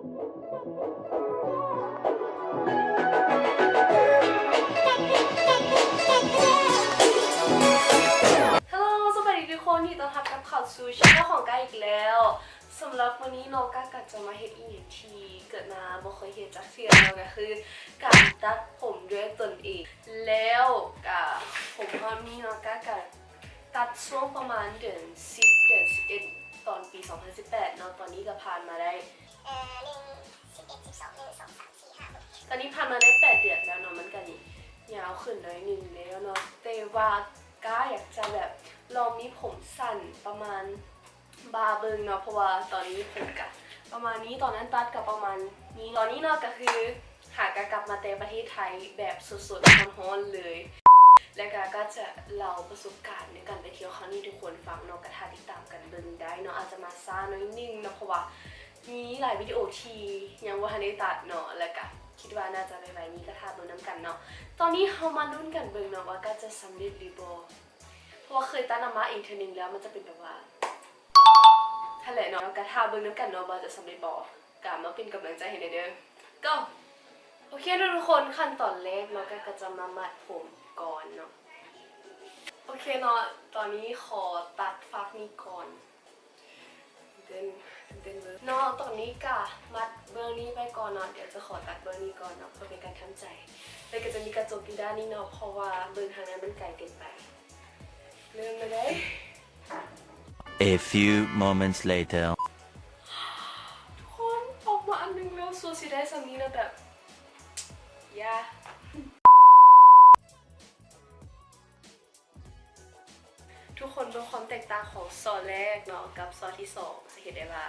สวัสดีทุกคนที่ต้อนรับกับข่าวซูช่องของก้าอีกแล้วสำหรับวันนี้น้องก้าจะมาเฮ็ดอีกทีเกิดมาบ่เคยเฮ็ดจักเทื่อเนาะก็คือการตัดผมด้วยตนเองแล้วก็ผมตอนนี้น้องก้าตัดช่วงประมาณเดือน10เดือน11ตอนปี2018เนาะตอนนี้ก็ผ่านมาได้ตอนนี้ผ่านมาได้8เดือนแล้วเนาะมันก็นี่ยาวขึ้นหน่อยนึงแล้วเนาะแต่ว่าก้าอยากจะแบบลองมีผมสั้นประมาณบาเบิงเนาะเพราะว่าตอนนี้ผมกับประมาณนี้ตอนนั้นตัดกับประมาณนี้ตอนนี้เนาะก็คือหากกลับมาแต่ประเทศไทยแบบสดๆร้อนๆเลยและก็จะเล่าประสบการณ์ในการไปเที่ยวครั้งนี้ทุกคนฟังเนาะกระทาติดตามกันเบิ่งได้เนาะอาจจะมาซ่าน้อยนึงเนาะเพราะว่ามีหลายวิดีโอที่ยังว่าทันได้ตัดเนาะและก็คิดว่าน่าจะไวๆนี้กระทาเบิ่งน้ำกันเนาะตอนนี้เฮามาลุ้นกันเบิ่งเนาะว่าก็จะสำเร็จหรือบ่เพราะว่าเคยตัดมาอีกทีนึงแล้วมันจะเป็นแบบว่าถ้าแหละเนาะกระทาเบิ่งน้ำกันเนาะว่าจะสำเร็จบ่กะมาเป็นกำลังใจให้เด้อก็โอเคทุกคนขั้นตอนแรกเนาะก็จะมามัดผมก่อนเนาะโอเคเนาะตอนนี้ขอตัดฟักนี้ก่อนเดินเนาะตอนนี้ก็มัดเบอร์นี้ไปก่อนเนาะเดี๋ยวจะขอตัดเบอร์นี้ก่อนเนาะเพื่อเป็นการทำใจแล้วก็จะมีกระจกอยู่ด้านนี้เนาะเพราะว่าเบอร์ทางนั้นมันไกลเกินไปเริ่มมาเลย A few moments later ทุกคนออกมาอันนึงแล้วส่วนสีได้สามีนะแบบย่าทุกคนดูความแตกต่างของซอแรกเนาะกับซอที่2จะเห็นได้ว่า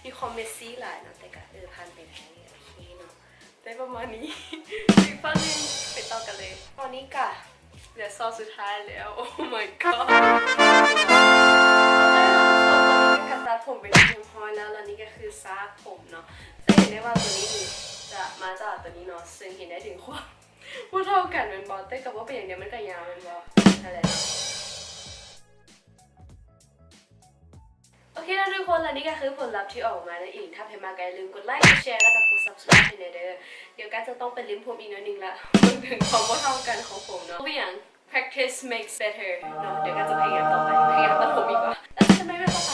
มีความเมสซี่หลายเนาะแต่ก็ผ่านไปได้โอเคเนาะได้ประมาณนี้ อีกฝั่งนึงไปต่อกันเลยตอนนี้กะเหลือซอสุดท้ายแล้วโอ้ my god การตัดผมเป็นที่ห้อยแล้วนี่ก็คือซากผมเนาะจะเห็นได้ว่าตัวนี้จะมาจากตัวนี้เนาะซึ่งเห็นได้ถึงความว่าเท่ากันเป็นบอลแต่กับว่าเป็นอย่างเดียวมันก็ยาวเป็นบอลอะไรเนาะโอเคนะทุกคนและนี่ก็คือผลลัพธ์ที่ออกมานั่นเองถ้าใครมาก็อย่าลืมกดไลค์กดแชร์แล้วก็กด subscribe ให้เด้อเดี๋ยวก็จะต้องไปลิ้มผมอีกนิดนึงละมันถึงความว่าเท่ากันของผมเนาะตัวอย่าง practice makes better เนาะเดี๋ยวก็จะพยายามต่อไปพยายามตัดผมอีกว่าแล้วจะไม่ต่อไป